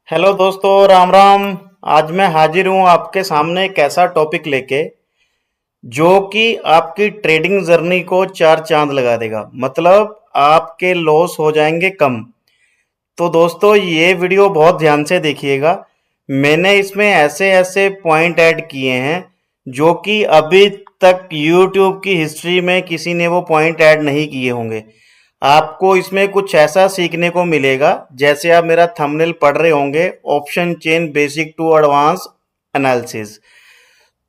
Hello दोस्तों, राम राम। आज मैं हाजिर हूँ आपके सामने एक ऐसा टॉपिक लेके जो कि आपकी ट्रेडिंग जर्नी को चार चांद लगा देगा। मतलब आपके लॉस हो जाएंगे कम। तो दोस्तों, ये वीडियो बहुत ध्यान से देखिएगा। मैंने इसमें ऐसे ऐसे पॉइंट ऐड किए हैं जो कि अभी तक यूट्यूब की हिस्ट्री में किसी ने वो पॉइंट ऐड नहीं किए होंगे। आपको इसमें कुछ ऐसा सीखने को मिलेगा जैसे आप मेरा थंबनेल पढ़ रहे होंगे, option chain basic to advance analysis.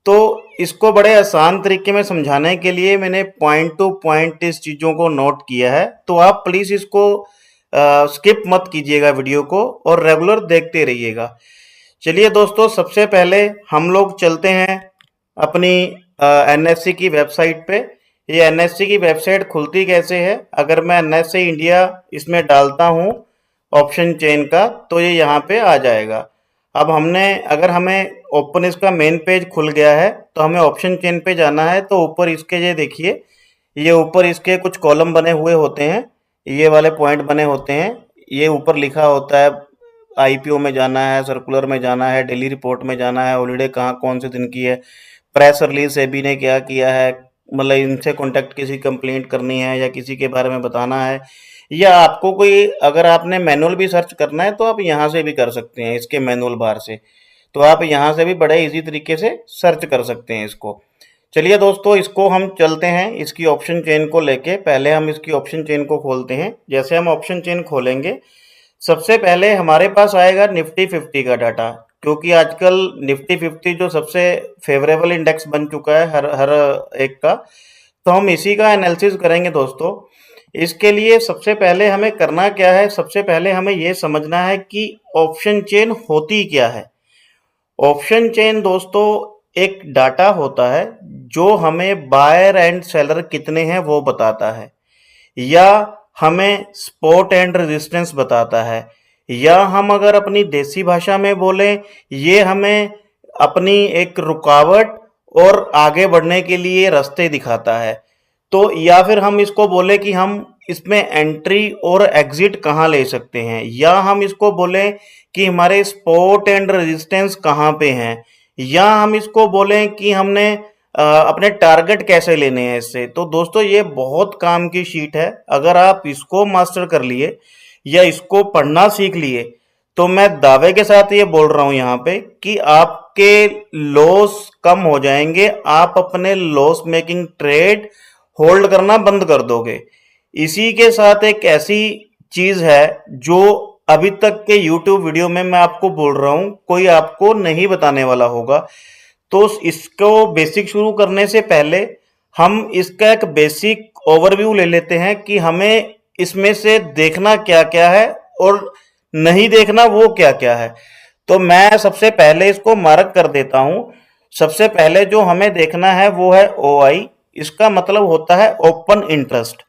तो इसको बड़े आसान तरीके में समझाने के लिए मैंने पॉइंट टू पॉइंट इस चीज़ों को नोट किया है। तो आप प्लीज़ इसको स्किप मत कीजिएगा वीडियो को, और रेगुलर देखते रहिएगा। चलिए दोस्तों, सबसे पहले हम लोग चलते हैं अपनी एनएससी की वेबसाइट पे। ये एनएससी की वेबसाइट खुलती कैसे है? अगर मैं एनएससी इंडिया इसमें डालता हूँ ऑप्शन चेन का, तो ये यहाँ पे आ जाएगा। अब हमने अगर हमें ओपन इसका मेन पेज खुल गया है तो हमें ऑप्शन चेन पे जाना है। तो ऊपर इसके ये देखिए, ये ऊपर इसके कुछ कॉलम बने हुए होते हैं, ये वाले पॉइंट बने होते हैं। ये ऊपर लिखा होता है आईपीओ में जाना है, सर्कुलर में जाना है, डेली रिपोर्ट में जाना है, हॉलीडे कहाँ कौन से दिन की है, प्रेस रिलीज सेबी ने क्या किया है, मतलब इनसे कांटेक्ट किसी कंप्लेंट करनी है या किसी के बारे में बताना है, या आपको कोई अगर आपने मैनुअल भी सर्च करना है तो आप यहाँ से भी कर सकते हैं, इसके मैनुअल बार से। तो आप यहाँ से भी बड़े इजी तरीके से सर्च कर सकते हैं इसको। चलिए दोस्तों, इसको हम चलते हैं इसकी ऑप्शन चेन को लेके। पहले हम इसकी ऑप्शन चेन को खोलते हैं। जैसे हम ऑप्शन चेन खोलेंगे, सबसे पहले हमारे पास आएगा निफ्टी 50 का डाटा, क्योंकि आजकल निफ्टी 50 जो सबसे फेवरेबल इंडेक्स बन चुका है हर हर एक का। तो हम इसी का एनालिसिस करेंगे दोस्तों। इसके लिए सबसे पहले हमें करना क्या है? सबसे पहले हमें यह समझना है कि ऑप्शन चेन होती क्या है। ऑप्शन चेन दोस्तों एक डाटा होता है जो हमें बायर एंड सेलर कितने हैं वो बताता है, या हमें सपोर्ट एंड रेजिस्टेंस बताता है, या हम अगर अपनी देसी भाषा में बोलें, ये हमें अपनी एक रुकावट और आगे बढ़ने के लिए रास्ते दिखाता है। तो या फिर हम इसको बोले कि हम इसमें एंट्री और एग्जिट कहाँ ले सकते हैं, या हम इसको बोलें कि हमारे सपोर्ट एंड रेजिस्टेंस कहाँ पे हैं, या हम इसको बोलें कि हमने अपने टारगेट कैसे लेने हैं इससे। तो दोस्तों, ये बहुत काम की शीट है। अगर आप इसको मास्टर कर लिए या इसको पढ़ना सीख लिए, तो मैं दावे के साथ ये बोल रहा हूं यहाँ पे कि आपके लॉस कम हो जाएंगे। आप अपने लॉस मेकिंग ट्रेड होल्ड करना बंद कर दोगे। इसी के साथ एक ऐसी चीज है जो अभी तक के YouTube वीडियो में मैं आपको बोल रहा हूं, कोई आपको नहीं बताने वाला होगा। तो इसको बेसिक शुरू करने से पहले हम इसका एक बेसिक ओवरव्यू ले लेते हैं कि हमें इसमें से देखना क्या क्या है और नहीं देखना वो क्या क्या है। तो मैं सबसे पहले इसको मार्क कर देता हूं। सबसे पहले जो हमें देखना है वो है OI। इसका मतलब होता है ओपन इंटरेस्ट।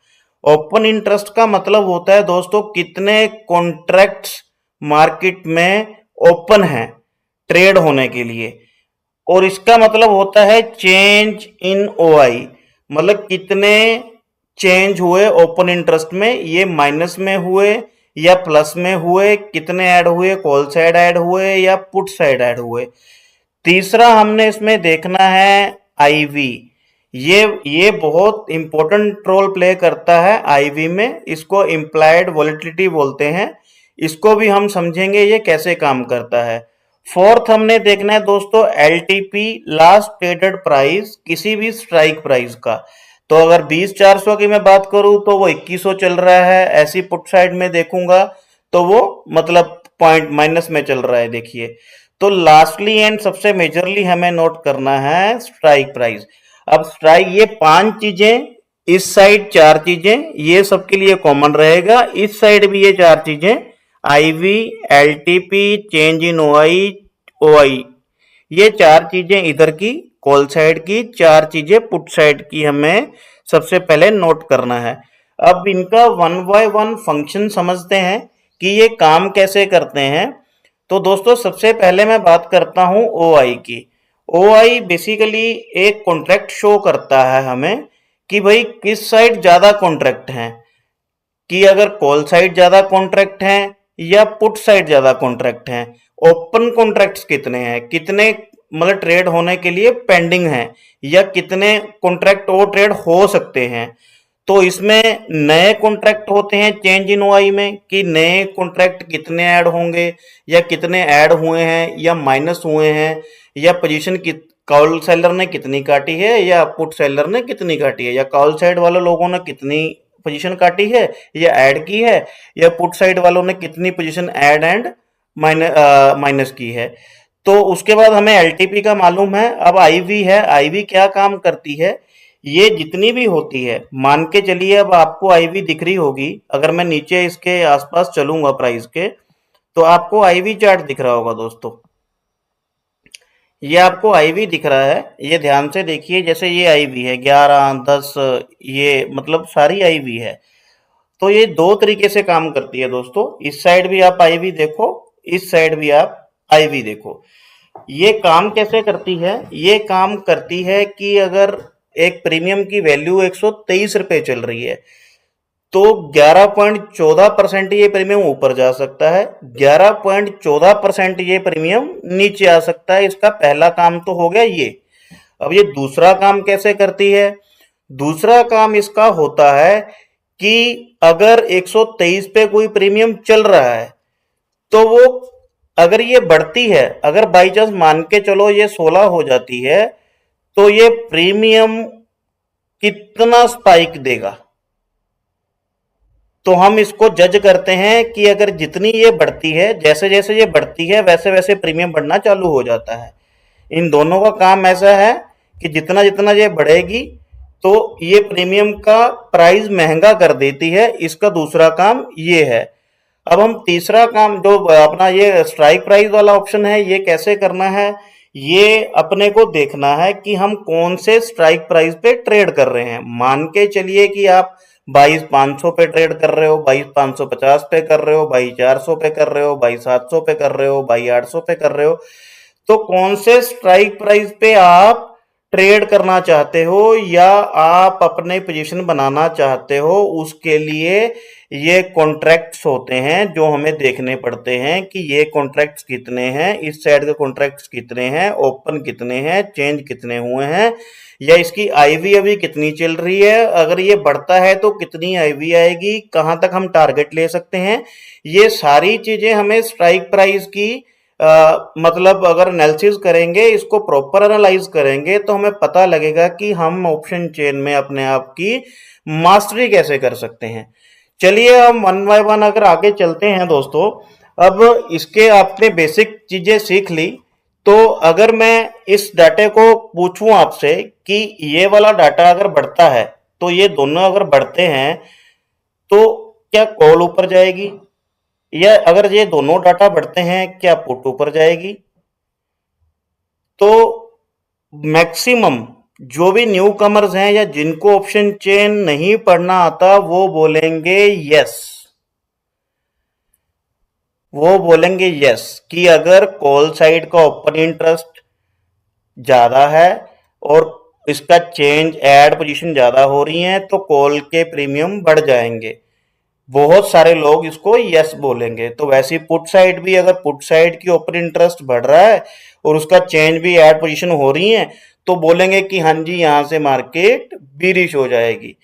ओपन इंटरेस्ट का मतलब होता है दोस्तों कितने कॉन्ट्रैक्ट्स मार्केट में ओपन हैं ट्रेड होने के लिए। और इसका मतलब होता है चेंज इन OI, मतलब कितने चेंज हुए ओपन इंटरेस्ट में, ये माइनस में हुए या प्लस में हुए, कितने ऐड हुए, कॉल साइड ऐड हुए या पुट साइड ऐड हुए। तीसरा हमने इसमें देखना है IV। ये बहुत इंपॉर्टेंट रोल प्ले करता है IV में। इसको इम्प्लाइड वॉलेटिलिटी बोलते हैं। इसको भी हम समझेंगे ये कैसे काम करता है। फोर्थ हमने देखना है दोस्तों LTP, लास्ट ट्रेडेड प्राइस, किसी भी स्ट्राइक प्राइस का। तो अगर 20,400 की मैं बात करूं तो वो 2100 चल रहा है। ऐसी पुट साइड में देखूंगा तो वो मतलब पॉइंट माइनस में चल रहा है, देखिए। तो लास्टली एंड सबसे मेजरली हमें नोट करना है स्ट्राइक प्राइस। अब स्ट्राइक, ये 5 चीजें, इस साइड 4 चीजें, ये सबके लिए कॉमन रहेगा। इस साइड भी ये 4 चीजें, IV, LTP, change in OI, ये 4 चीजें इधर की कॉल साइड की, 4 चीजें पुट साइड की हमें सबसे पहले नोट करना है। अब इनका वन बाय वन फंक्शन समझते हैं कि ये काम कैसे करते हैं। तो दोस्तों, सबसे पहले मैं बात करता हूं OI की। OI बेसिकली एक कॉन्ट्रैक्ट शो करता है हमें कि भाई किस साइड ज्यादा कॉन्ट्रैक्ट हैं, कि अगर कॉल साइड ज्यादा कॉन्ट्रैक्ट हैं या पुट साइड ज्यादा कॉन्ट्रैक्ट हैं, ओपन कॉन्ट्रैक्ट्स कितने हैं, कितने मतलब ट्रेड होने के लिए पेंडिंग हैं, या कितने कॉन्ट्रैक्ट और ट्रेड हो सकते हैं। तो इसमें नए कॉन्ट्रैक्ट होते हैं चेंज इन ओआई में कि नए कॉन्ट्रैक्ट कितने ऐड होंगे, या कितने ऐड हुए हैं या माइनस हुए हैं, या पोजीशन की कॉल सेलर ने कितनी काटी है या पुट सेलर ने कितनी काटी है, या कॉल साइड वाले लोगों ने कितनी पोजीशन काटी है या ऐड की है, या पुट साइड वालों ने कितनी पोजीशन ऐड एंड माइनस की है। तो उसके बाद हमें एलटीपी का मालूम है। अब आईवी है, आईवी क्या काम करती है, ये जितनी भी होती है, मान के चलिए अब आपको आईवी दिख रही होगी, अगर मैं नीचे इसके आसपास चलूंगा प्राइस के, तो आपको आईवी चार्ट दिख रहा होगा दोस्तों। ये आपको आईवी दिख रहा है, ये ध्यान से देखिए, जैसे ये आईवी है 11 10, ये मतलब सारी आईवी है। तो ये दो तरीके से काम करती है दोस्तों, इस साइड भी आप आईवी देखो, इस साइड भी आप आईवी देखो। ये काम कैसे करती है, ये काम करती है कि अगर एक प्रीमियम की वैल्यू 123 रुपए चल रही है, तो 11.14% ये प्रीमियम ऊपर जा सकता है, 11.14% ये प्रीमियम नीचे आ सकता है। इसका पहला काम तो हो गया ये। अब ये दूसरा काम कैसे करती है, दूसरा काम इसका होता है कि अगर 123 पे कोई प्रीमियम चल रहा है, तो वो अगर ये बढ़ती है, अगर बाई चांस मान के चलो ये 16 हो जाती है, तो ये प्रीमियम कितना स्पाइक देगा, तो हम इसको जज करते हैं कि अगर जितनी ये बढ़ती है, जैसे जैसे ये बढ़ती है वैसे वैसे प्रीमियम बढ़ना चालू हो जाता है। इन दोनों का काम ऐसा है कि जितना जितना ये बढ़ेगी तो ये प्रीमियम का प्राइस महंगा कर देती है, इसका दूसरा काम ये है। अब हम तीसरा काम जो अपना ये स्ट्राइक प्राइस वाला ऑप्शन है, ये कैसे करना है, ये अपने को देखना है कि हम कौन से स्ट्राइक प्राइस पे ट्रेड कर रहे हैं। मान के चलिए कि आप 22,500 पे ट्रेड कर रहे हो, 22,550 पे कर रहे हो, 22,400 पे कर रहे हो, 22,700 पे कर रहे हो, 22,800 पे कर रहे हो, तो कौन से स्ट्राइक प्राइस पे आप ट्रेड करना चाहते हो या आप अपने पोजीशन बनाना चाहते हो, उसके लिए ये कॉन्ट्रैक्ट्स होते हैं जो हमें देखने पड़ते हैं कि ये कॉन्ट्रैक्ट्स कितने हैं, इस साइड के कॉन्ट्रैक्ट्स कितने हैं, ओपन कितने हैं, चेंज कितने हुए हैं, या इसकी आईवी अभी कितनी चल रही है, अगर ये बढ़ता है तो कितनी आईवी आएगी, कहां तक हम टारगेट ले सकते हैं। ये सारी चीजें हमें स्ट्राइक प्राइस की मतलब अगर एनालिसिस करेंगे, इसको प्रॉपर एनालाइज करेंगे, तो हमें पता लगेगा कि हम ऑप्शन चेन में अपने आप की मास्टरी कैसे कर सकते हैं। चलिए हम वन बाय वन अगर आगे चलते हैं दोस्तों। अब इसके आपने बेसिक चीजें सीख ली, तो अगर मैं इस डाटे को पूछूं आपसे कि ये वाला डाटा अगर बढ़ता है, तो ये दोनों अगर बढ़ते हैं तो क्या कॉल ऊपर जाएगी, या अगर ये दोनों डाटा बढ़ते हैं क्या पुट ऊपर जाएगी। तो मैक्सिमम जो भी न्यू कमर्स हैं या जिनको ऑप्शन चेन नहीं पढ़ना आता, वो बोलेंगे यस, वो बोलेंगे यस कि अगर कॉल साइड का ओपन इंटरेस्ट ज्यादा है और इसका चेंज ऐड पोजीशन ज्यादा हो रही है, तो कॉल के प्रीमियम बढ़ जाएंगे। बहुत सारे लोग इसको यस बोलेंगे। तो वैसे ही पुट साइड भी, अगर पुट साइड की ओपन इंटरेस्ट बढ़ रहा है और उसका चेंज भी ऐड पोजीशन हो रही है, तो बोलेंगे कि हाँ जी यहां से मार्केट बीरिश हो जाएगी।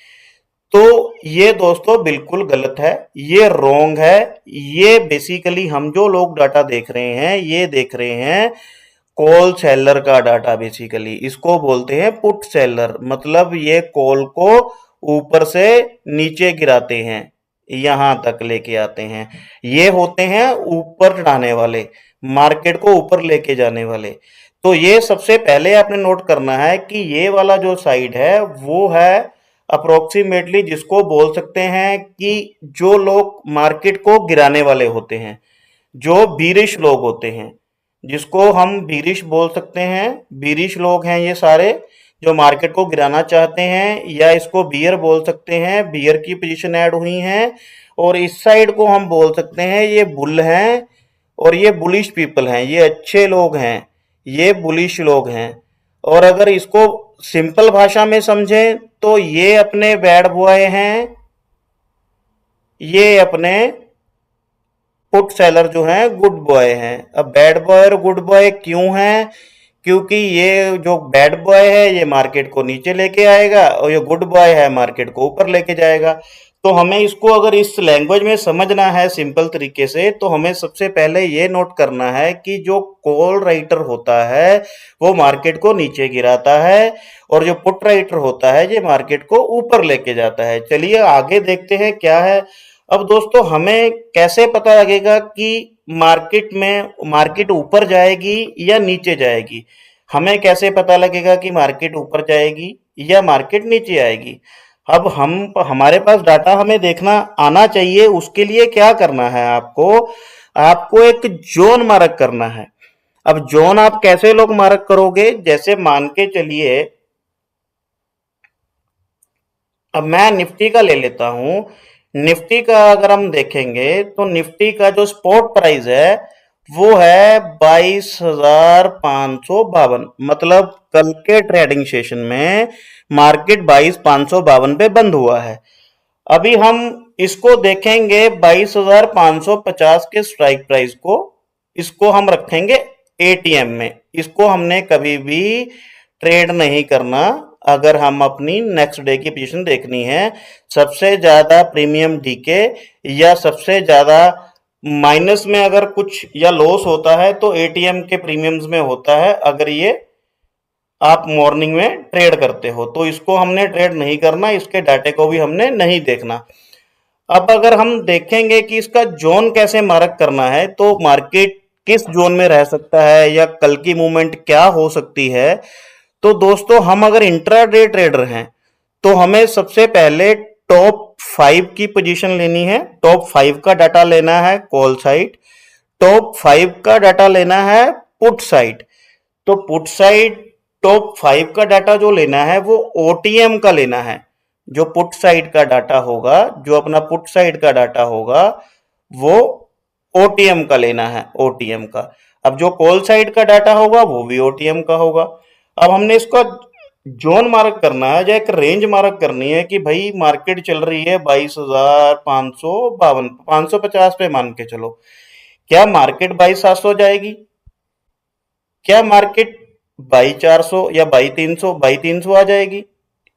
तो ये दोस्तों बिल्कुल गलत है, ये रॉन्ग है। ये बेसिकली हम जो लोग डाटा देख रहे हैं, ये देख रहे हैं कॉल सेलर का डाटा। बेसिकली इसको बोलते हैं पुट सेलर, मतलब ये कॉल को ऊपर से नीचे गिराते हैं, यहां तक लेके आते हैं। ये होते हैं ऊपर चढ़ाने वाले, मार्केट को ऊपर लेके जाने वाले। तो ये सबसे पहले आपने नोट करना है कि ये वाला जो साइड है वो है अप्रोक्सीमेटली, जिसको बोल सकते हैं कि जो लोग मार्केट को गिराने वाले होते हैं, जो बीरिश लोग होते हैं, जिसको हम बीरिश बोल सकते हैं। बीरिश लोग हैं ये सारे जो मार्केट को गिराना चाहते हैं, या इसको बियर बोल सकते हैं, बियर की पोजीशन ऐड हुई हैं। और इस साइड को हम बोल सकते हैं ये बुल हैं, और ये बुलिश पीपल हैं, ये अच्छे लोग हैं, ये बुलिश लोग हैं। और अगर इसको सिंपल भाषा में समझें तो ये अपने बैड बॉय हैं, ये अपने पुट सेलर जो हैं गुड बॉय हैं। अब बैड बॉय और गुड बॉय क्यों हैं? क्योंकि ये जो बैड बॉय है ये मार्केट को नीचे लेके आएगा और ये गुड बॉय है मार्केट को ऊपर लेके जाएगा। तो हमें इसको अगर इस लैंग्वेज में समझना है सिंपल तरीके से, तो हमें सबसे पहले ये नोट करना है कि जो कॉल राइटर होता है वो मार्केट को नीचे गिराता है और जो पुट राइटर होता है ये मार्केट को ऊपर लेके जाता है। चलिए आगे देखते हैं क्या है। अब दोस्तों हमें कैसे पता लगेगा कि मार्केट ऊपर जाएगी या नीचे जाएगी? हमें कैसे पता लगेगा कि मार्केट ऊपर जाएगी या मार्केट नीचे आएगी? अब हमारे पास डाटा हमें देखना आना चाहिए। उसके लिए क्या करना है आपको? आपको एक जोन मार्क करना है। अब जोन आप कैसे लोग मार्क करोगे? जैसे मान के चलिए, अब मैं निफ्टी का ले लेता हूं। निफ्टी का अगर हम देखेंगे तो निफ्टी का जो स्पॉट प्राइस है वो है 22,552। मतलब कल के ट्रेडिंग सेशन में मार्केट 22,552 पे बंद हुआ है। अभी हम इसको देखेंगे 22,550 के स्ट्राइक प्राइस को। इसको हम रखेंगे एटीएम में। इसको हमने कभी भी ट्रेड नहीं करना। अगर हम अपनी नेक्स्ट डे की पोजीशन देखनी है, सबसे ज्यादा प्रीमियम डीके या सबसे ज्यादा माइनस में अगर कुछ या लॉस होता है तो एटीएम के प्रीमियम्स में होता है। अगर ये आप मॉर्निंग में ट्रेड करते हो तो इसको हमने ट्रेड नहीं करना, इसके डाटे को भी हमने नहीं देखना। अब अगर हम देखेंगे कि इसका जोन कैसे मार्क करना है, तो मार्केट किस जोन में रह सकता है या कल की मूवमेंट क्या हो सकती है, तो दोस्तों हम अगर इंट्राडे ट्रेडर हैं तो हमें सबसे पहले टॉप 5 की पोजीशन लेनी है। टॉप 5 का डाटा लेना है कॉल साइड, टॉप 5 का डाटा लेना है पुट साइड। तो पुट साइड टॉप 5 का डाटा जो लेना है वो ओटीएम का लेना है। जो पुट साइड का डाटा होगा, जो अपना पुट साइड का डाटा होगा वो ओटीएम का लेना है, ओटीएम का। अब जो कॉल साइड का डाटा होगा वो भी ओटीएम का होगा। अब हमने इसका जोन मार्क करना है या एक रेंज मार्क करनी है कि भाई मार्केट चल रही है 22,552, 550 पे मान के चलो। क्या मार्केट 22,700 जाएगी? क्या मार्केट 22,400 या 22,300, 22,300 आ जाएगी?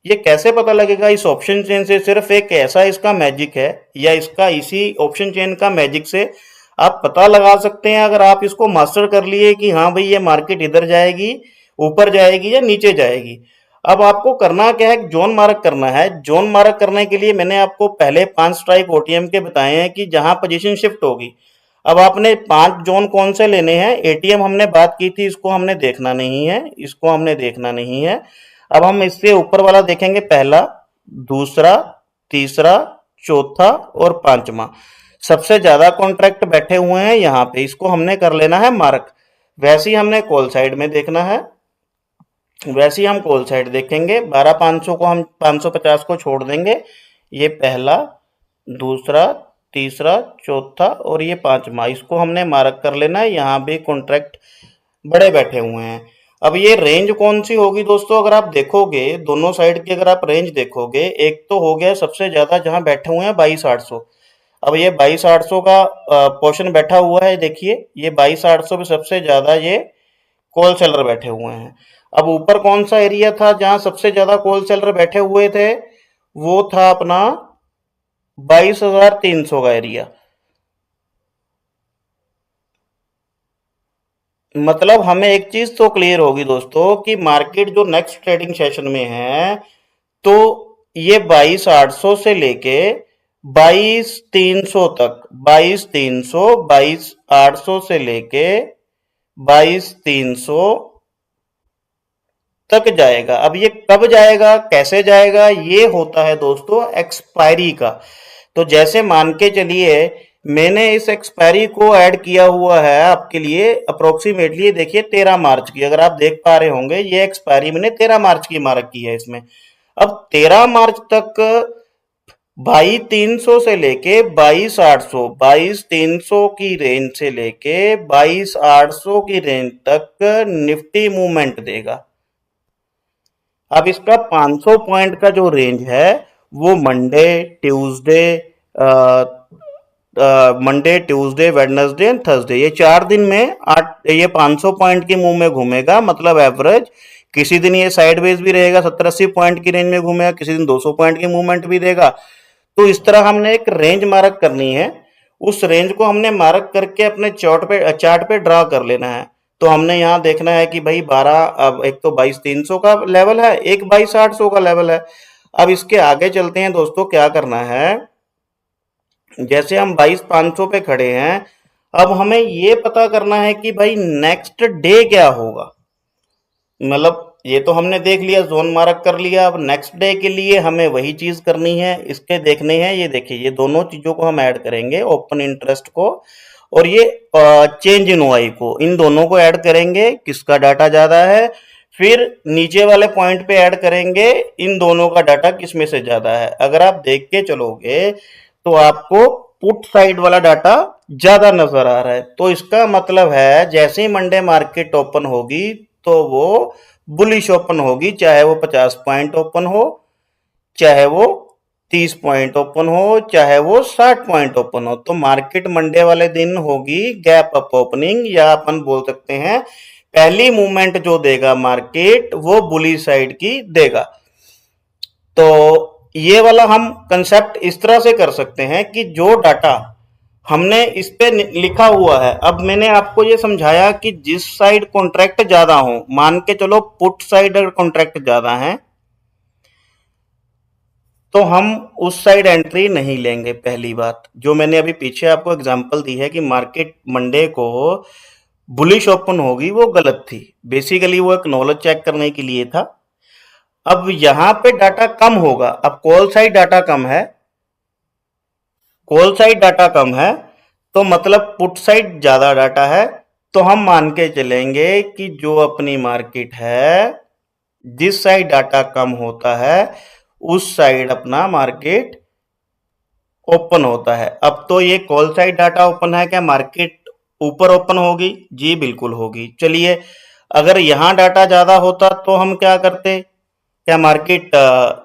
ये कैसे पता लगेगा? इस ऑप्शन चेन से सिर्फ एक ऐसा इसका मैजिक है, या इसका इसी ऑप्शन चेन का मैजिक से आप पता लगा सकते हैं। अगर आप इसको मास्टर कर लिए कि हाँ भाई ये मार्केट इधर जाएगी, ऊपर जाएगी या नीचे जाएगी। अब आपको करना क्या है? जोन मार्क करना है। जोन मार्क करने के लिए मैंने आपको पहले 5 स्ट्राइक ओटीएम के बताए हैं कि जहां पोजीशन शिफ्ट होगी। अब आपने 5 जोन कौन से लेने हैं? एटीएम हमने बात की थी, इसको हमने देखना नहीं है, इसको हमने देखना नहीं है। अब हम इससे ऊपर वाला देखेंगे, पहला, दूसरा, तीसरा, चौथा और पांचवा। सबसे ज्यादा कॉन्ट्रैक्ट बैठे हुए हैं यहाँ पे, इसको हमने कर लेना है मार्क। वैसे ही हमने कॉल साइड में देखना है, वैसे ही हम कॉल साइड देखेंगे। 12,500 को हम 550 को छोड़ देंगे। ये पहला, दूसरा, तीसरा, चौथा और ये पांचवा, इसको हमने मार्क कर लेना है। यहाँ भी कॉन्ट्रैक्ट बड़े बैठे हुए हैं। अब ये रेंज कौन सी होगी दोस्तों? अगर आप देखोगे दोनों साइड की, अगर आप रेंज देखोगे, एक तो हो गया सबसे ज्यादा जहां बैठे हुए हैं 22,800। अब ये 22,800 का पोर्शन बैठा हुआ है, देखिए ये 22,800 पे सबसे ज्यादा ये कॉल सेलर बैठे हुए हैं। अब ऊपर कौन सा एरिया था जहां सबसे ज्यादा कॉल सेलर बैठे हुए थे? वो था अपना 22,300 का एरिया। मतलब हमें एक चीज तो क्लियर होगी दोस्तों कि मार्केट जो नेक्स्ट ट्रेडिंग सेशन में है, तो ये 22,800 से लेके 22,300 तक, 22,300, 22,800 से लेके 22,300 तक जाएगा। अब ये कब जाएगा, कैसे जाएगा? ये होता है दोस्तों एक्सपायरी का। तो जैसे मान के चलिए मैंने इस एक्सपायरी को ऐड किया हुआ है आपके लिए अप्रोक्सीमेटली, देखिए 13 मार्च की, अगर आप देख पा रहे होंगे ये एक्सपायरी मैंने 13 मार्च की मार्क की है इसमें। अब 13 मार्च तक 22,300 से लेके 22,800, 22,300 की रेंज से लेके 22,800 की रेंज तक निफ्टी मूवमेंट देगा। अब इसका 500 पॉइंट का जो रेंज है वो Monday, Tuesday, Monday, Tuesday, Wednesday and Thursday, ये 4 दिन में ये 500 पॉइंट के मुंह में घूमेगा, मतलब एवरेज। किसी दिन ये साइडवेज भी रहेगा, 70-80 पॉइंट की रेंज में घूमेगा, किसी दिन 200 पॉइंट की मूवमेंट भी देगा। तो इस तरह हमने एक रेंज मार्क करनी है। उस रेंज को हमने मार्क करके अपने चार्ट पे ड्रा कर लेना है। तो हमने यहाँ देखना है कि भाई 12, अब एक तो 22,300 का लेवल है, एक 22,800 का लेवल है। अब इसके आगे चलते हैं दोस्तों, क्या करना है। जैसे हम 22,500 पे खड़े हैं, अब हमें ये पता करना है कि भाई नेक्स्ट डे क्या होगा। मतलब ये तो हमने देख लिया, जोन मार्क कर लिया। अब नेक्स्ट डे के लिए हमें वही चीज करनी है, इसके देखने हैं। ये देखिए, ये दोनों चीजों को हम ऐड करेंगे, ओपन इंटरेस्ट को और ये चेंज इन ओआई को, इन दोनों को ऐड करेंगे, किसका डाटा ज्यादा है। फिर नीचे वाले पॉइंट पे ऐड करेंगे, इन दोनों का डाटा किसमें से ज्यादा है। अगर आप देख के चलोगे तो आपको पुट साइड वाला डाटा ज्यादा नजर आ रहा है। तो इसका मतलब है जैसे ही मंडे मार्केट ओपन होगी तो वो बुलिश ओपन होगी, चाहे वो 50 पॉइंट ओपन हो, चाहे वो 30 पॉइंट ओपन हो, चाहे वो 60 पॉइंट ओपन हो। तो मार्केट मंडे वाले दिन होगी गैप अप ओपनिंग, या अपन बोल सकते हैं पहली मूवमेंट जो देगा मार्केट वो बुली साइड की देगा। तो ये वाला हम कंसेप्ट इस तरह से कर सकते हैं कि जो डाटा हमने इस पे लिखा हुआ है, अब मैंने आपको ये समझाया कि जिस साइड कॉन्ट्रैक्ट ज्यादा हो, मान के चलो पुट साइड अगर कॉन्ट्रैक्ट ज्यादा है तो हम उस साइड एंट्री नहीं लेंगे। पहली बात, जो मैंने अभी पीछे आपको एग्जांपल दी है कि मार्केट मंडे को बुलिश ओपन होगी, वो गलत थी। बेसिकली वो एक नॉलेज चेक करने के लिए था। अब यहां पे डाटा कम होगा, अब कॉल साइड डाटा कम है, कॉल साइड डाटा कम है, तो मतलब पुट साइड ज्यादा डाटा है। तो हम मान के चलेंगे कि जो अपनी मार्केट है, जिस साइड डाटा कम होता है उस साइड अपना मार्केट ओपन होता है। अब तो ये कॉल साइड डाटा ओपन है, क्या मार्केट ऊपर ओपन होगी? जी बिल्कुल होगी। चलिए, अगर यहां डाटा ज्यादा होता तो हम क्या करते? क्या मार्केट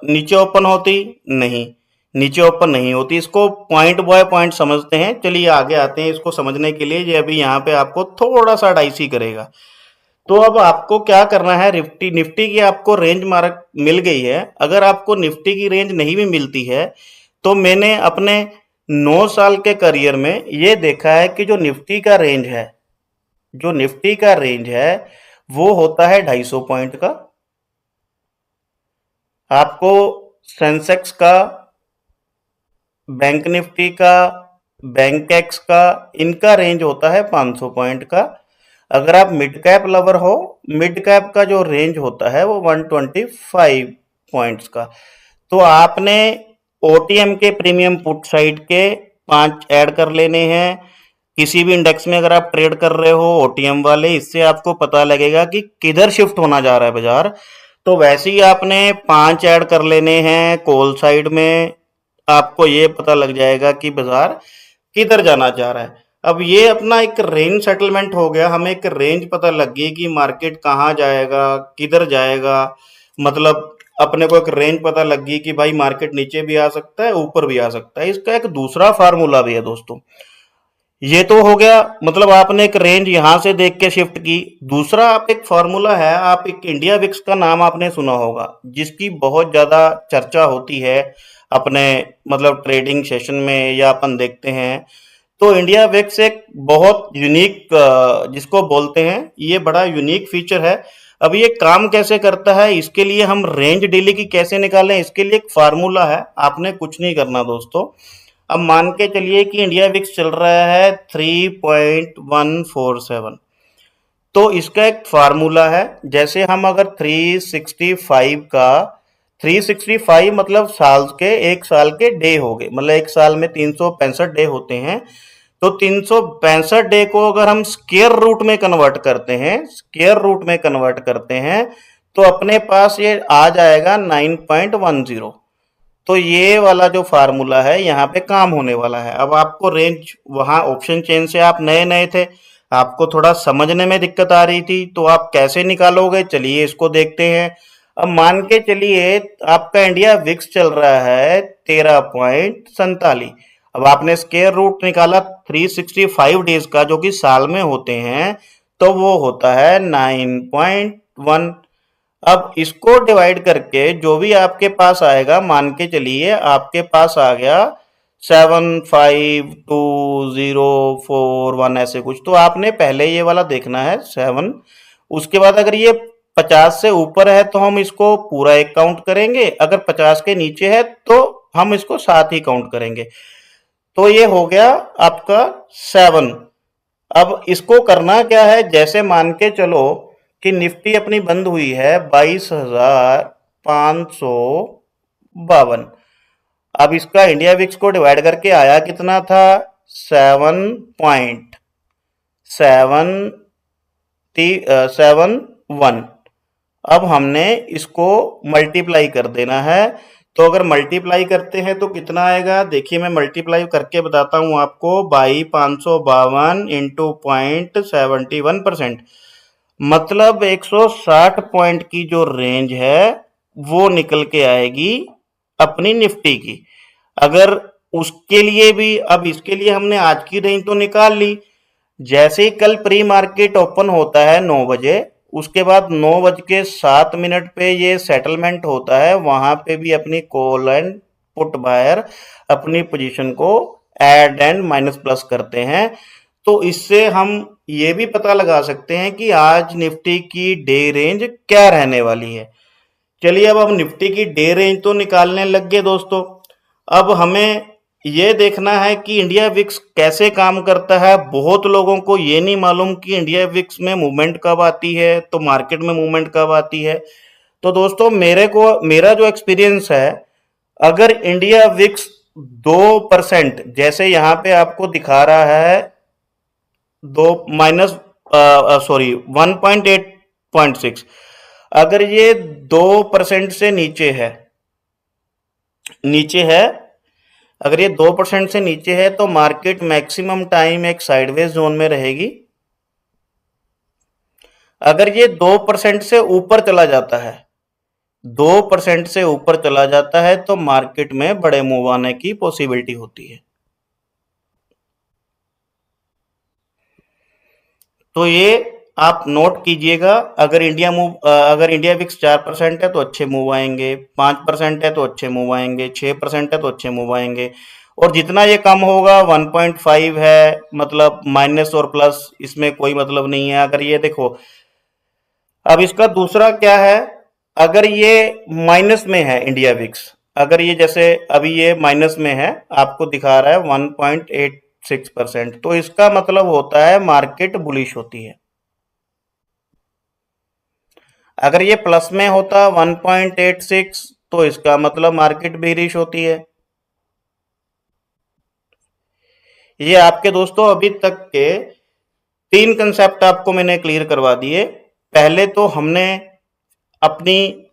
नीचे ओपन होती? नहीं, नीचे ओपन नहीं होती। इसको पॉइंट बाय पॉइंट समझते हैं। चलिए आगे आते हैं इसको समझने के लिए। ये अभी यहाँ पे आपको थोड़ा सा डाइसी करेगा। तो अब आपको क्या करना है, निफ्टी निफ्टी की आपको रेंज मार्क मिल गई है। अगर आपको निफ्टी की रेंज नहीं भी मिलती है तो मैंने अपने 9 साल के करियर में ये देखा है कि जो निफ्टी का रेंज है, जो निफ्टी का रेंज है वो होता है 250 पॉइंट का। आपको सेंसेक्स का, बैंक निफ्टी का, बैंक एक्स का, इनका रेंज होता है 500 पॉइंट का। अगर आप मिड कैप लवर हो, मिड कैप का जो रेंज होता है वो 125 पॉइंट्स का। तो आपने ओटीएम के प्रीमियम पुट साइड के 5 ऐड कर लेने हैं। किसी भी इंडेक्स में अगर आप ट्रेड कर रहे हो ओटीएम वाले, इससे आपको पता लगेगा कि किधर शिफ्ट होना जा रहा है बाजार। तो वैसे ही आपने 5 ऐड कर लेने हैं कॉल साइड में, आपको ये पता लग जाएगा कि बाजार किधर जाना चाह रहा है। अब ये अपना एक रेंज सेटलमेंट हो गया, हमें एक रेंज पता लग गई कि मार्केट कहाँ जाएगा, किधर जाएगा। मतलब अपने को एक रेंज पता लग गई कि भाई मार्केट नीचे भी आ सकता है, ऊपर भी आ सकता है। इसका एक दूसरा फार्मूला भी है दोस्तों। ये तो हो गया, मतलब आपने एक रेंज यहां से देख के शिफ्ट की। दूसरा आप एक फॉर्मूला है, आप एक इंडिया विक्स का नाम आपने सुना होगा, जिसकी बहुत ज्यादा चर्चा होती है अपने मतलब ट्रेडिंग सेशन में, या अपन देखते हैं। तो इंडिया विक्स एक बहुत यूनिक, जिसको बोलते हैं, ये बड़ा यूनिक फीचर है। अब ये काम कैसे करता है, इसके लिए हम रेंज डेली की कैसे निकालें, इसके लिए एक फार्मूला है। आपने कुछ नहीं करना दोस्तों। अब मान के चलिए कि इंडिया विक्स चल रहा है 3.147, तो इसका एक फार्मूला है। जैसे हम अगर 365 का, 365 मतलब साल के, एक साल के डे हो गए, मतलब एक साल में 365 डे होते हैं। तो 365 डे को अगर हम स्क्वायर रूट में कन्वर्ट करते हैं, स्क्वायर रूट में कन्वर्ट करते हैं, तो अपने पास ये आ जाएगा 9.10। तो ये वाला जो फार्मूला है यहाँ पे काम होने वाला है। अब आपको रेंज, वहां ऑप्शन चेन से आप नए नए थे, आपको थोड़ा समझने में दिक्कत आ रही थी, तो आप कैसे निकालोगे, चलिए इसको देखते हैं। अब मान के चलिए आपका इंडिया विक्स चल रहा है 13.47। अब आपने स्क्वायर रूट निकाला 365 डेज का जो कि साल में होते हैं, तो वो होता है 9.1। अब इसको डिवाइड करके जो भी आपके पास आएगा, मान के चलिए आपके पास आ गया 75204 1 ऐसे कुछ, तो आपने पहले ये वाला देखना है 7। उसके बाद अगर ये 50 से ऊपर है तो हम इसको पूरा एक काउंट करेंगे, अगर 50 के नीचे है तो हम इसको साथ ही काउंट करेंगे। तो ये हो गया आपका 7। अब इसको करना क्या है, जैसे मान के चलो कि निफ्टी अपनी बंद हुई है 22,552। अब इसका इंडिया विक्स को डिवाइड करके आया कितना था, 7.771। अब हमने इसको मल्टीप्लाई कर देना है। तो अगर मल्टीप्लाई करते हैं तो कितना आएगा, देखिए मैं मल्टीप्लाई करके बताता हूं आपको। 22,552 इंटू 0.71%, मतलब 160 पॉइंट की जो रेंज है वो निकल के आएगी अपनी निफ्टी की। अगर उसके लिए भी, अब इसके लिए हमने आज की रेंज तो निकाल ली। जैसे ही कल प्री मार्केट ओपन होता है 9 बजे, उसके बाद 9:07 पे ये सेटलमेंट होता है, वहां पे भी अपनी कॉल एंड पुट बायर अपनी पोजीशन को ऐड एंड माइनस प्लस करते हैं। तो इससे हम ये भी पता लगा सकते हैं कि आज निफ्टी की डे रेंज क्या रहने वाली है। चलिए अब हम निफ्टी की डे रेंज तो निकालने लग गए दोस्तों। अब हमें ये देखना है कि इंडिया विक्स कैसे काम करता है। बहुत लोगों को ये नहीं मालूम कि इंडिया विक्स में मूवमेंट कब आती है, तो मार्केट में मूवमेंट कब आती है। तो दोस्तों मेरा जो एक्सपीरियंस है, अगर इंडिया विक्स 2%, जैसे यहाँ पे आपको दिखा रहा है दो माइनस सॉरी 1.8.6, अगर ये 2% से नीचे है, अगर ये 2% से नीचे है तो मार्केट मैक्सिमम टाइम एक साइडवेज जोन में रहेगी। अगर ये 2% से ऊपर चला जाता है, 2% से ऊपर चला जाता है तो मार्केट में बड़े मूव आने की पॉसिबिलिटी होती है। तो ये आप नोट कीजिएगा। अगर इंडिया विक्स 4% है तो अच्छे मूव आएंगे, 5% है तो अच्छे मूव आएंगे, 6% है तो अच्छे मूव आएंगे, और जितना ये कम होगा 1.5 है, मतलब माइनस और प्लस इसमें कोई मतलब नहीं है। अगर ये देखो, अब इसका दूसरा क्या है, अगर ये माइनस में है इंडिया विक्स, अगर ये जैसे अभी ये माइनस में है, आपको दिखा रहा है 1.86%, तो इसका मतलब होता है मार्केट बुलिश होती है। अगर ये प्लस में होता 1.86, तो इसका मतलब मार्केट बेरिश होती है। ये आपके दोस्तों अभी तक के 3 कंसेप्ट आपको मैंने क्लियर करवा दिए। पहले तो हमने अपनी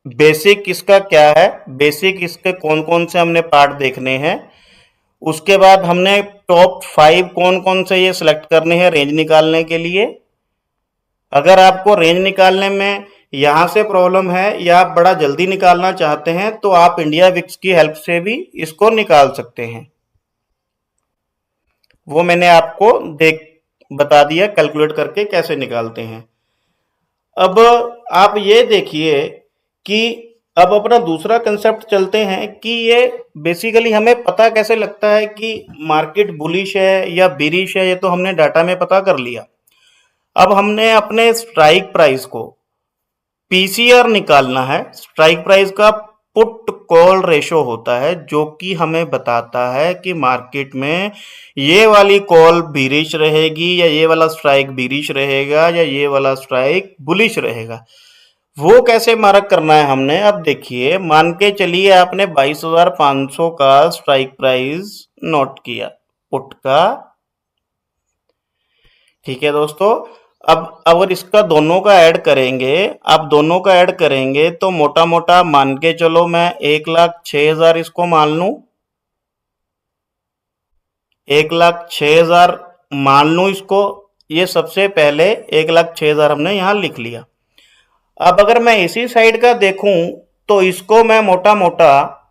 बेसिक इसका क्या है, बेसिक इसके कौन कौन से हमने पार्ट देखने हैं। उसके बाद हमने टॉप 5 कौन कौन से ये सिलेक्ट करने हैं रेंज निकालने के लिए। अगर आपको रेंज निकालने में यहां से प्रॉब्लम है या आप बड़ा जल्दी निकालना चाहते हैं तो आप इंडिया विक्स की हेल्प से भी इसको निकाल सकते हैं। वो मैंने आपको देख बता दिया कैलकुलेट करके कैसे निकालते हैं। अब आप ये देखिए कि अब अपना दूसरा कंसेप्ट चलते हैं कि ये बेसिकली हमें पता कैसे लगता है कि मार्केट बुलिश है या बेरिश है। ये तो हमने डाटा में पता कर लिया। अब हमने अपने स्ट्राइक प्राइस को पीसीआर निकालना है। स्ट्राइक प्राइस का पुट कॉल रेशो होता है जो कि हमें बताता है कि मार्केट में ये वाली कॉल बीरिश रहेगी या ये वाला स्ट्राइक बीरिश रहेगा या ये वाला स्ट्राइक बुलिश रहेगा। वो कैसे मार्क करना है हमने, अब देखिए मान के चलिए आपने 22,500 का स्ट्राइक प्राइस नोट किया पुट का, ठीक है दोस्तों। अब अगर इसका दोनों का ऐड करेंगे, आप दोनों का ऐड करेंगे तो मोटा मोटा मान के चलो मैं 1,06,000 इसको मान लूं, 1,06,000 मान लूं इसको। ये सबसे पहले 1,06,000 हमने यहां लिख लिया। अब अगर मैं इसी साइड का देखूं तो इसको मैं मोटा मोटा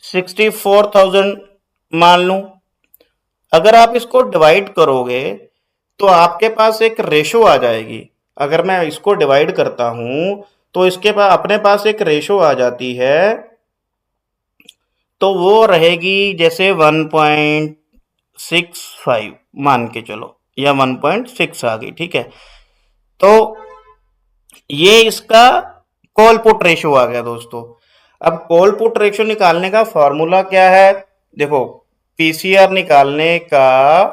64,000 मान लूं। अगर आप इसको डिवाइड करोगे तो आपके पास एक रेशो आ जाएगी। अगर मैं इसको डिवाइड करता हूं तो इसके पास अपने पास एक रेशो आ जाती है, तो वो रहेगी जैसे 1.65 मान के चलो, या 1.6 आ गई, ठीक है। तो ये इसका कॉल पुट रेशो आ गया दोस्तों। अब कॉल पुट रेशो निकालने का फॉर्मूला क्या है? देखो, पीसीआर निकालने का,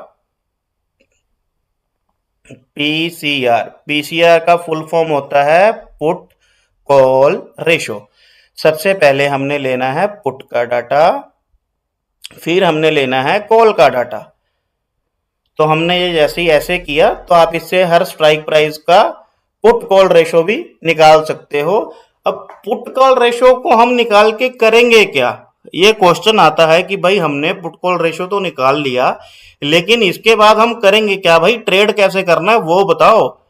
पीसीआर का फुल फॉर्म होता है पुट कॉल रेशो। सबसे पहले हमने लेना है पुट का डाटा, फिर हमने लेना है कॉल का डाटा। तो हमने ये जैसे ही ऐसे किया, तो आप इससे हर स्ट्राइक प्राइस का पुट कॉल रेशो भी निकाल सकते हो। अब पुट कॉल रेशो को हम निकाल के करेंगे क्या? ये क्वेश्चन आता है कि भाई हमने पुट कॉल रेशो तो निकाल लिया, लेकिन इसके बाद हम करेंगे क्या भाई? ट्रेड कैसे करना है वो बताओ।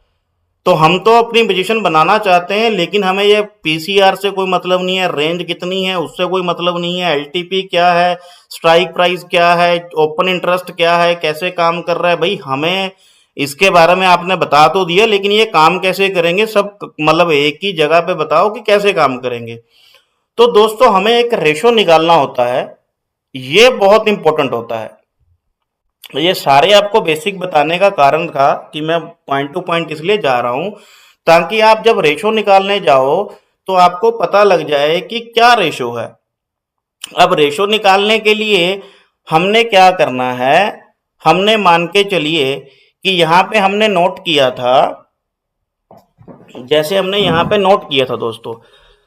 तो हम तो अपनी पोजीशन बनाना चाहते हैं, लेकिन हमें ये पीसीआर से कोई मतलब नहीं है, रेंज कितनी है उससे कोई मतलब नहीं है, एलटीपी क्या है, स्ट्राइक प्राइस क्या है, ओपन इंटरेस्ट क्या है, कैसे काम कर रहा है। भाई हमें इसके बारे में आपने बता तो दिया, लेकिन ये काम कैसे करेंगे सब मतलब एक ही जगह पे बताओ कि कैसे काम करेंगे। तो दोस्तों हमें एक रेशो निकालना होता है, ये बहुत इंपॉर्टेंट होता है। ये सारे आपको बेसिक बताने का कारण था कि मैं पॉइंट टू पॉइंट इसलिए जा रहा हूं, ताकि आप जब रेशो निकालने जाओ तो आपको पता लग जाए कि क्या रेशो है। अब रेशो निकालने के लिए हमने क्या करना है? हमने मान के चलिए कि यहां पे हमने नोट किया था, जैसे हमने यहां पे नोट किया था दोस्तों।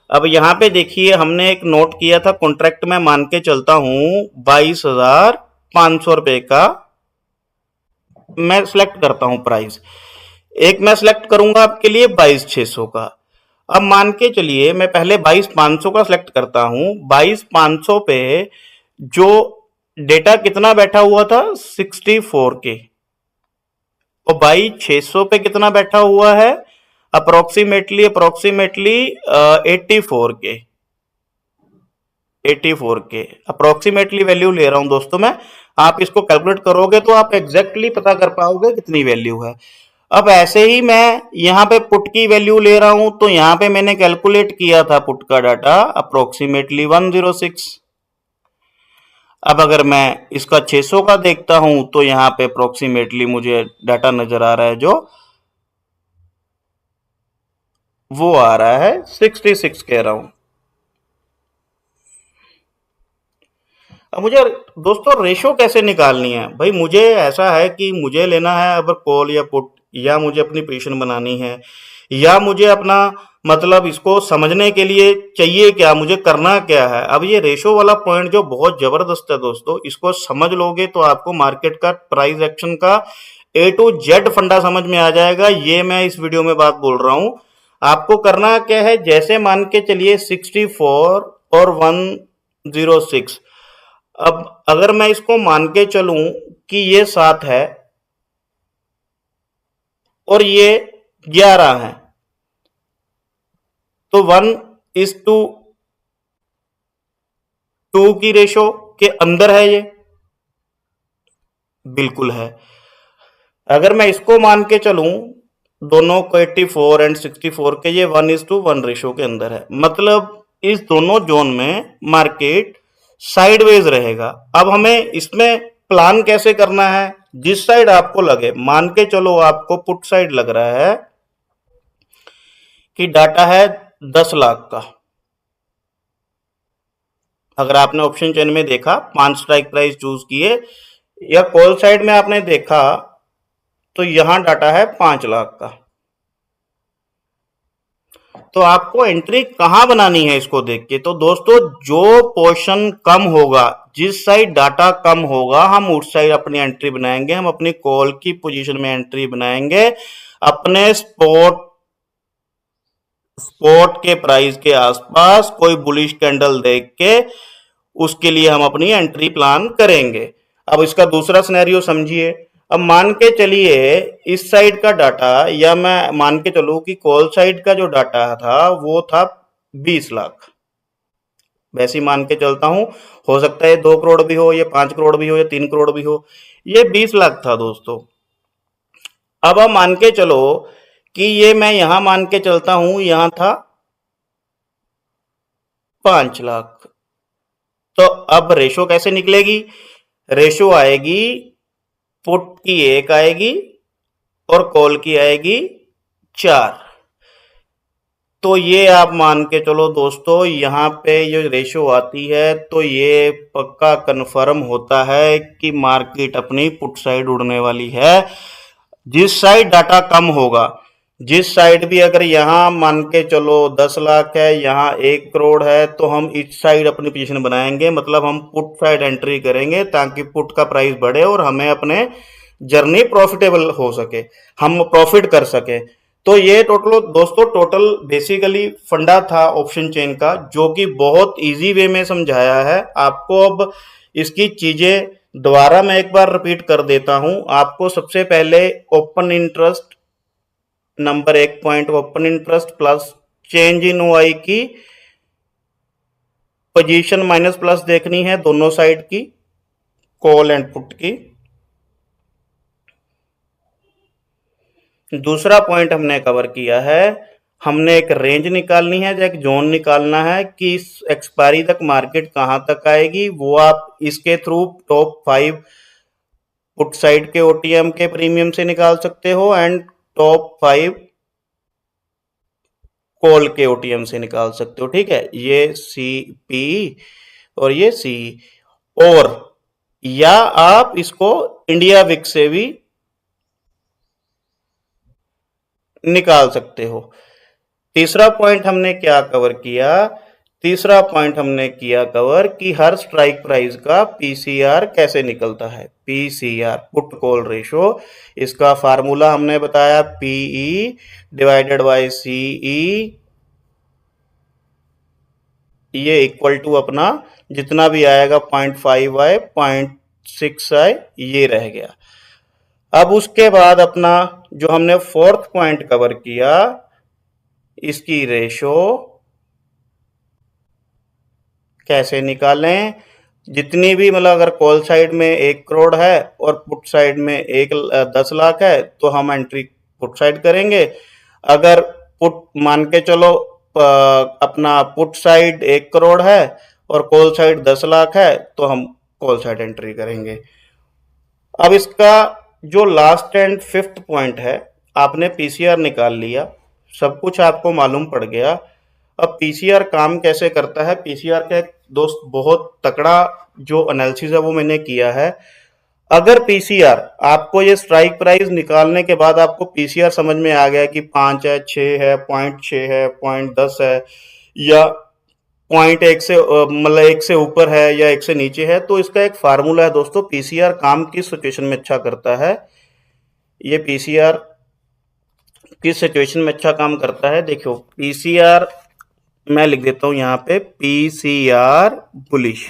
अब यहां पे देखिए हमने एक नोट किया था, कॉन्ट्रैक्ट में मान के चलता हूं 22,500 रुपए का मैं सिलेक्ट करता हूं प्राइस। एक मैं सिलेक्ट करूंगा आपके लिए 22,600 का। अब मान के चलिए मैं पहले 22,500 का सिलेक्ट करता हूं। 22,500 पे जो डेटा कितना बैठा हुआ था? 64 के। और 22,600 पे कितना बैठा हुआ है? अप्रोक्सीमेटली 84 के। 84 के अप्रोक्सीमेटली वैल्यू ले रहा हूं दोस्तों मैं। आप इसको कैलकुलेट करोगे तो आप एग्जैक्टली पता कर पाओगे कितनी वैल्यू है। अब ऐसे ही मैं यहां पे पुट की वैल्यू ले रहा हूं, तो यहां पे मैंने कैलकुलेट किया था पुट का डाटा अप्रोक्सीमेटली 106। अब अगर मैं इसका 600 का देखता हूं तो यहां पे अप्रोक्सीमेटली मुझे डाटा नजर आ रहा है, जो वो आ रहा है 66 कह रहा हूं। अब मुझे दोस्तों रेशो कैसे निकालनी है? भाई मुझे ऐसा है कि मुझे लेना है अगर कॉल या पुट, या मुझे अपनी पोजीशन बनानी है, या मुझे अपना मतलब इसको समझने के लिए चाहिए क्या, मुझे करना क्या है। अब ये रेशो वाला पॉइंट जो बहुत जबरदस्त है दोस्तों, इसको समझ लोगे तो आपको मार्केट का प्राइस एक्शन का ए टू जेड फंडा समझ में आ जाएगा। ये मैं इस वीडियो में बात बोल रहा हूं। आपको करना क्या है, जैसे मान के चलिए 64 और 106। अब अगर मैं इसको मान के चलूं कि ये 7 है और ये 11 है, तो 1:2 की रेशो के अंदर है ये, बिल्कुल है। अगर मैं इसको मान के चलूं दोनों को 84 एंड 64 के, ये 1:1 रेशो के अंदर है। मतलब इस दोनों जोन में मार्केट साइडवेज रहेगा। अब हमें इसमें प्लान कैसे करना है? जिस साइड आपको लगे, मान के चलो आपको पुट साइड लग रहा है कि डाटा है 10 लाख का। अगर आपने ऑप्शन चेन में देखा 5 स्ट्राइक प्राइस चूज किए, या कॉल साइड में आपने देखा तो यहां डाटा है 5 लाख का। तो आपको एंट्री कहां बनानी है इसको देख के? तो दोस्तों जो पोर्शन कम होगा, जिस साइड डाटा कम होगा, हम उस साइड अपनी एंट्री बनाएंगे। हम अपनी कॉल की पोजीशन में एंट्री बनाएंगे अपने स्पॉट के प्राइस के आसपास कोई बुलिश कैंडल देख के, उसके लिए हम अपनी एंट्री प्लान करेंगे। अब इसका दूसरा सिनेरियो समझिए। अब मान के चलिए इस साइड का डाटा, या मैं मान के चलूं कि कॉल साइड का जो डाटा था वो था 20 लाख। वैसे ही मान के चलता हूं, हो सकता है 2 करोड़ भी हो, ये 5 करोड़ भी हो, या 3 करोड़ भी हो। ये 20 लाख था दोस्तों। अब आप मान के चलो कि ये मैं यहां मान के चलता हूं, यहां था 5 लाख। तो अब रेशो कैसे निकलेगी? रेशो आएगी, पुट की 1 आएगी और कॉल की आएगी 4। तो ये आप मान के चलो दोस्तों, यहाँ पे ये रेशो आती है तो ये पक्का कन्फर्म होता है कि मार्केट अपनी पुट साइड उड़ने वाली है। जिस साइड डाटा कम होगा, जिस साइड भी अगर यहाँ मान के चलो 10 लाख है, यहाँ 1 करोड़ है, तो हम इस साइड अपनी पोजीशन बनाएंगे, मतलब हम पुट साइड एंट्री करेंगे ताकि पुट का प्राइस बढ़े और हमें अपने जर्नी प्रॉफिटेबल हो सके, हम प्रॉफिट कर सके। तो ये टोटल दोस्तों, टोटल बेसिकली फंडा था ऑप्शन चेन का, जो कि बहुत इजी वे में समझाया है आपको। अब इसकी चीजें दोबारा मैं एक बार रिपीट कर देता हूं आपको। सबसे पहले open interest number 1 point, open interest plus change in OI की पोजीशन माइनस प्लस देखनी है दोनों साइड की, कॉल एंड पुट की। दूसरा पॉइंट हमने कवर किया है, हमने एक रेंज निकालनी है, एक जोन निकालना है कि इस एक्सपायरी तक मार्केट कहां तक आएगी। वो आप इसके थ्रू टॉप 5 पुट साइड के ओटीएम के प्रीमियम से निकाल सकते हो एंड टॉप 5 कॉल के ओटीएम से निकाल सकते हो। ठीक है, ये सी पी और ये सी, और या आप इसको इंडिया विक से भी निकाल सकते हो। तीसरा पॉइंट हमने क्या कवर किया? तीसरा पॉइंट हमने किया कवर कि हर स्ट्राइक प्राइस का पीसीआर कैसे निकलता है। पीसीआर, पुट कॉल रेशो, इसका फार्मूला हमने बताया, पीई डिवाइडेड बाय सीई, ये इक्वल टू अपना जितना भी आएगा 0.5 आए, 0.6 आए, ये रह गया। अब उसके बाद अपना जो हमने फोर्थ पॉइंट कवर किया, इसकी रेशो कैसे निकालें। जितनी भी मतलब अगर कॉल साइड में 1 करोड़ है और पुट साइड में 10 लाख है, तो हम एंट्री पुट साइड करेंगे। अगर पुट मान के चलो अपना पुट साइड 1 करोड़ है और कॉल साइड 10 लाख है, तो हम कॉल साइड एंट्री करेंगे। अब इसका जो लास्ट एंड फिफ्थ पॉइंट है, आपने पीसीआर निकाल लिया, सब कुछ आपको मालूम पड़ गया। अब पीसीआर काम कैसे करता है? पीसीआर का एक दोस्त बहुत तकड़ा जो एनालिसिस है वो मैंने किया है। अगर पीसीआर आपको ये स्ट्राइक प्राइस निकालने के बाद आपको पीसीआर समझ में आ गया कि 5 है, 6 है, 0.6 है, 0.10 है, या 0.1 से मतलब 1 से ऊपर है या 1 से नीचे है, तो इसका एक फार्मूला है दोस्तों। पीसीआर काम किस सिचुएशन में अच्छा करता है, ये पीसीआर किस सिचुएशन में अच्छा काम करता है, देखो पीसीआर मैं लिख देता हूं यहां पे, पीसीआर बुलिश,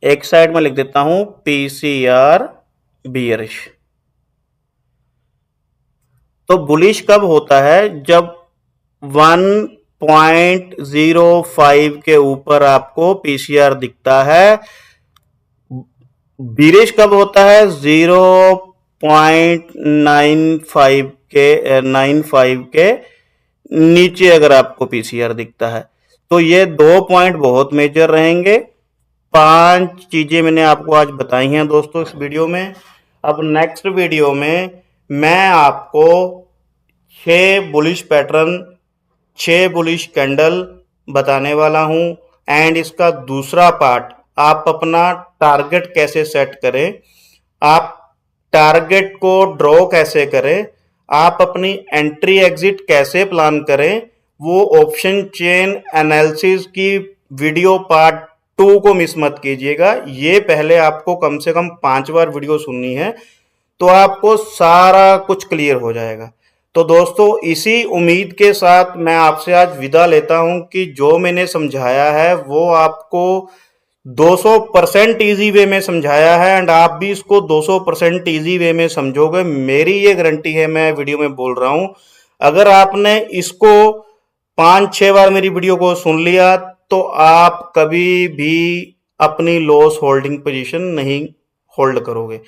एक साइड में लिख देता हूं पीसीआर बियरिश। तो बुलिश कब होता है? जब 1.05 के ऊपर आपको पीसीआर दिखता है। बिरिश कब होता है? 0.95 के 95 के नीचे अगर आपको पीसीआर दिखता है। तो ये 2 पॉइंट बहुत मेजर रहेंगे। 5 चीजें मैंने आपको आज बताई हैं दोस्तों इस वीडियो में। अब नेक्स्ट वीडियो में मैं आपको 6 बुलिश पैटर्न, 6 बुलिश कैंडल बताने वाला हूं एंड इसका दूसरा पार्ट, आप अपना टारगेट कैसे सेट करें, आप टारगेट को ड्रॉ कैसे करें, आप अपनी एंट्री एग्जिट कैसे प्लान करें, वो ऑप्शन चेन एनालिसिस की वीडियो पार्ट 2 को मिस मत कीजिएगा। ये पहले आपको कम से कम 5 बार वीडियो सुननी है, तो आपको सारा कुछ क्लियर हो जाएगा। तो दोस्तों, इसी उम्मीद के साथ मैं आपसे आज विदा लेता हूं कि जो मैंने समझाया है वो आपको 200% इजी वे में समझाया है एंड आप भी इसको 200% इजी वे में समझोगे, मेरी ये गारंटी है, मैं वीडियो में बोल रहा हूं। अगर आपने इसको 5-6 बार मेरी वीडियो को सुन लिया तो आप कभी भी अपनी लॉस होल्डिंग पोजीशन नहीं होल्ड करोगे।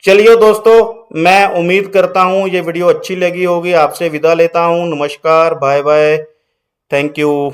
चलिए दोस्तों, मैं उम्मीद करता हूं ये वीडियो अच्छी लगी होगी। आपसे विदा लेता हूं। नमस्कार, बाय बाय, थैंक यू।